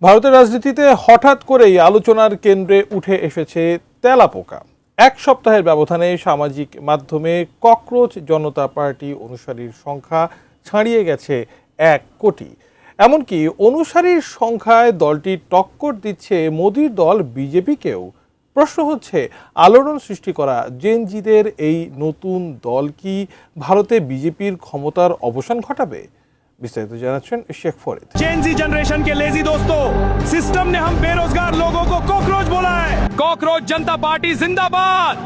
ভারতের রাজনীতিতে হঠাৎ করেই আলোচনার কেন্দ্রে উঠে এসেছে তেলাপোকা। এক সপ্তাহের ব্যবধানে সামাজিক মাধ্যমে ককরোচ জনতা পার্টি অনুসারীর সংখ্যা ছাড়িয়ে গেছে 1 কোটি। এমনকি অনুসারীর সংখ্যায় দলটি টক্কর দিচ্ছে মোদির দল বিজেপিকেও। প্রশ্ন হচ্ছে, আলোড়ন সৃষ্টি করা জেনজিদের এই নতুন দল কি ভারতে বিজেপির ক্ষমতার অবসান ঘটাবে? विस्तारित জানাচ্ছেন শেখ ফরিদ। जेनजी जनरेशन के लेजी दोस्तों, सिस्टम ने हम बेरोजगार लोगों को कॉकरोच बोला है। कॉकरोच जनता पार्टी जिंदाबाद।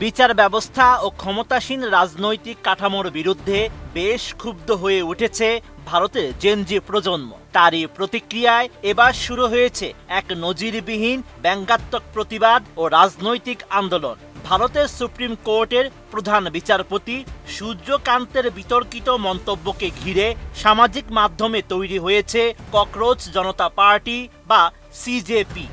বিচার ব্যবস্থা ও ক্ষমতাসীন রাজনৈতিক কাঠামোর বিরুদ্ধে বেশ ক্ষুব্ধ হয়ে উঠেছে ভারতের জেনজি প্রজন্ম। তারই প্রতিক্রিয়ায় এবার শুরু হয়েছে এক নজিরবিহীন ব্যঙ্গাত্মক প্রতিবাদ ও রাজনৈতিক আন্দোলন। ভারতের সুপ্রিম কোর্টের প্রধান বিচারপতি সূর্যকান্তের বিতর্কিত মন্তব্যকে ঘিরে সামাজিক মাধ্যমে তৈরি হয়েছে ককরোচ জনতা পার্টি বা সিজেপি।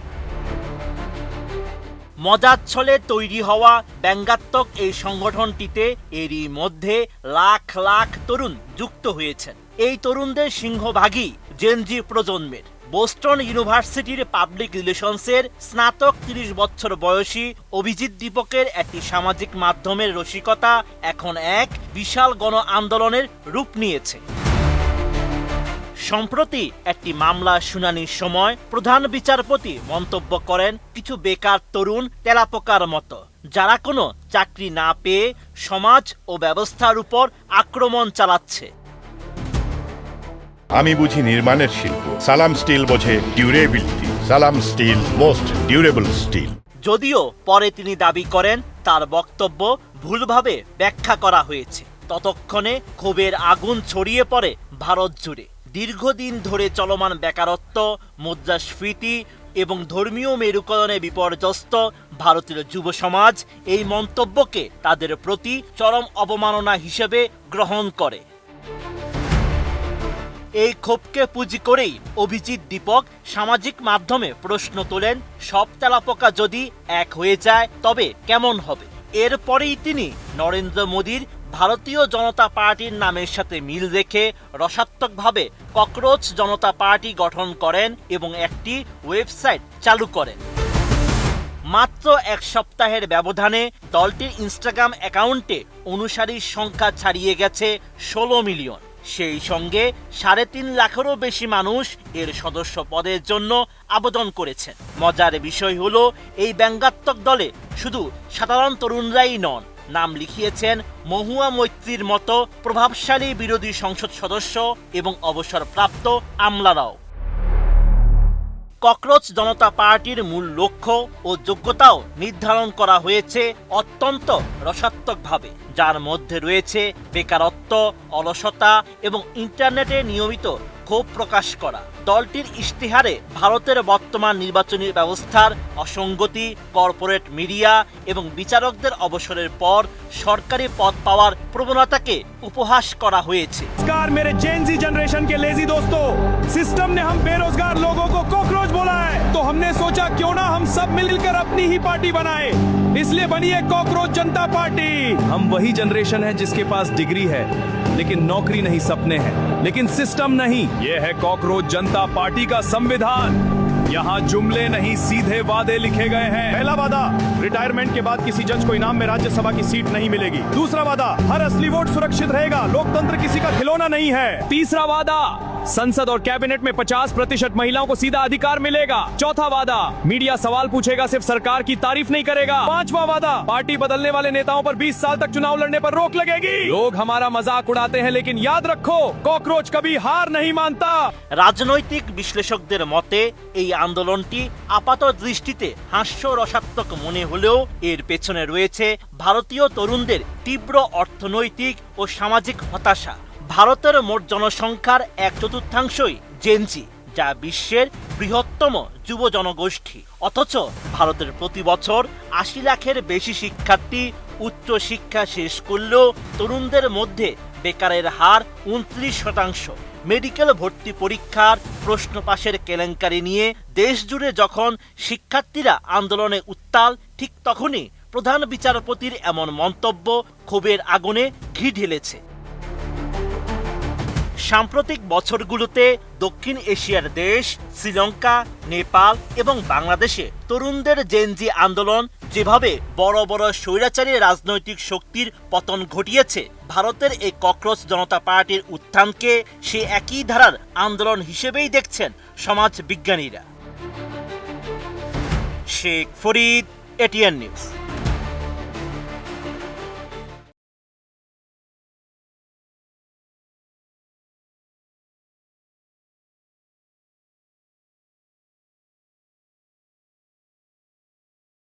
মজার ছলে তৈরি হওয়া ব্যঙ্গাত্মক এই সংগঠনটিতে এরই মধ্যে লাখ লাখ তরুণ যুক্ত হয়েছেন। এই তরুণদের সিংহভাগই জেনজি প্রজন্মের। বোস্টন ইউনিভার্সিটির পাবলিক রিলেশনসের স্নাতক 30 বছর বয়সী অভিজিৎ দীপকের একটি সামাজিক মাধ্যমের রসিকতা এখন এক বিশাল গণ আন্দোলনের রূপ নিয়েছে। সম্প্রতি একটি মামলা শুনানির সময় প্রধান বিচারপতি মন্তব্য করেন, কিছু বেকার তরুণ তেলাপোকার মতো, যারা কোনো চাকরি না পেয়ে সমাজ ও ব্যবস্থার উপর আক্রমণ চালাচ্ছে। আমি বুঝি নির্মাণের শিল্প, সালাম স্টিল বোঝে ডিউরেবিলিটি। সালাম স্টিল মোস্ট ডিউরেবল স্টিল। যদিও পরে তিনি দাবি করেন তার বক্তব্য ভুলভাবে ব্যাখ্যা করা হয়েছে। ততক্ষণে ক্ষোভের আগুন ছড়িয়ে পড়ে ভারত জুড়ে। দীর্ঘদিন ধরে চলমান বেকারত্ব, মুদ্রাস্ফীতি এবং ধর্মীয় মেরুকরণে বিপর্যস্ত ভারতের যুব সমাজ এই মন্তব্যকে তাদের প্রতি চরম অবমাননা হিসেবে গ্রহণ করে। এই ক্ষোভকে পুঁজি করেই অভিজিৎ দীপক সামাজিক মাধ্যমে প্রশ্ন তোলেন, সব তেলাপোকা যদি এক হয়ে যায় তবে কেমন হবে? এরপরেই তিনি নরেন্দ্র মোদীর ভারতীয় জনতা পার্টির নামের সাথে মিল রেখে রসাত্মকভাবে ককরোচ জনতা পার্টি গঠন করেন এবং একটি ওয়েবসাইট চালু করেন। মাত্র 1 সপ্তাহের ব্যবধানে দলটির ইনস্টাগ্রাম অ্যাকাউন্টে অনুসারীর সংখ্যা ছাড়িয়ে গেছে 16 মিলিয়ন। সেই সঙ্গে 3.5 লাখেরও বেশি মানুষ এর সদস্য পদের জন্য আবেদন করেছেন। মজার বিষয় হলো, এই ব্যঙ্গাত্মক দলে শুধু সাধারণ তরুণরাই নন, নাম লিখিয়েছেন মহুয়া মৈত্রীর মতো প্রভাবশালী বিরোধী সংসদ সদস্য এবং অবসরপ্রাপ্ত আমলারাও। ককরোচ জনতা পার্টির মূল লক্ষ্য ও যোগ্যতাও নির্ধারণ করা হয়েছে অত্যন্ত রসাত্মকভাবে, যার মধ্যে রয়েছে বেকারত্ব, অলসতা এবং ইন্টারনেটে নিয়মিত ক্ষোভ প্রকাশ করা। দলটির ইশতেহারে ভারতের বর্তমান নির্বাচনী ব্যবস্থার অসঙ্গতি, কর্পোরেট মিডিয়া এবং বিচারকদের অবসরের পর সরকারি পদ পাওয়ার প্রবণতাকে উপহাস করা হয়েছে। मेरे जेनजी जनरेशन के लेजी दोस्तों, सिस्टम ने हम बेरोजगार लोगों को कॉकरोच बोला है, तो हमने सोचा क्यों ना हम सब मिलकर अपनी ही पार्टी बनाए, इसलिए बनी है कॉकरोच जनता पार्टी। हम वही जनरेशन है जिसके पास डिग्री है लेकिन नौकरी नहीं, सपने हैं लेकिन सिस्टम नहीं। ये है कॉकरोच जनता पार्टी का संविधान। यहाँ जुमले नहीं, सीधे वादे लिखे गए हैं। पहला वादा, रिटायरमेंट के बाद किसी जज को इनाम में राज्यसभा की सीट नहीं मिलेगी। दूसरा वादा, हर असली वोट सुरक्षित रहेगा, लोकतंत्र किसी का खिलौना नहीं है। तीसरा वादा, संसद और कैबिनेट में 50% महिलाओं को सीधा अधिकार मिलेगा। चौथा वादा, मीडिया सवाल पूछेगा, सिर्फ सरकार की तारीफ नहीं करेगा। पांचवा वादा, पार्टी बदलने वाले नेताओं पर 20 साल तक चुनाव लड़ने पर रोक लगेगी। लोग हमारा मजाक उड़ाते हैं लेकिन याद रखो, कॉकरोच कभी हार नहीं मानता। রাজনৈতিক বিশ্লেষকদের মতে এই আন্দোলনটি আপাত দৃষ্টিতে হাস্যরসাত্মক মনে হলেও এর পেছনে রয়েছে ভারতীয় তরুণদের তীব্র অর্থনৈতিক ও সামাজিক হতাশা। ভারতের মোট জনসংখ্যার 1/4 জেনজি, যা বিশ্বের বৃহত্তম যুব জনগোষ্ঠী। অথচ ভারতের প্রতি বছর 80 লাখের বেশি শিক্ষার্থী উচ্চ শিক্ষা শেষ করলেও তরুণদের মধ্যে বেকারের হার 29%। মেডিকেল ভর্তি পরীক্ষার প্রশ্ন পাশের কেলেঙ্কারি নিয়ে দেশ জুড়ে যখন শিক্ষার্থীরা আন্দোলনে উত্তাল, ঠিক তখনই প্রধান বিচারপতির এমন মন্তব্য ক্ষোভের আগুনে ঘি ঢেলেছে। সাম্প্রতিক বছরগুলোতে দক্ষিণ এশিয়ার দেশ শ্রীলঙ্কা, নেপাল এবং বাংলাদেশে তরুণদের জেনজি আন্দোলন যেভাবে বড় বড় স্বৈরাচারী রাজনৈতিক শক্তির পতন ঘটিয়েছে, ভারতের এই ককরোচ জনতা পার্টির উত্থানকে সে একই ধারার আন্দোলন হিসেবেই দেখছেন সমাজ বিজ্ঞানীরা। Sheikh Farid, ATN news.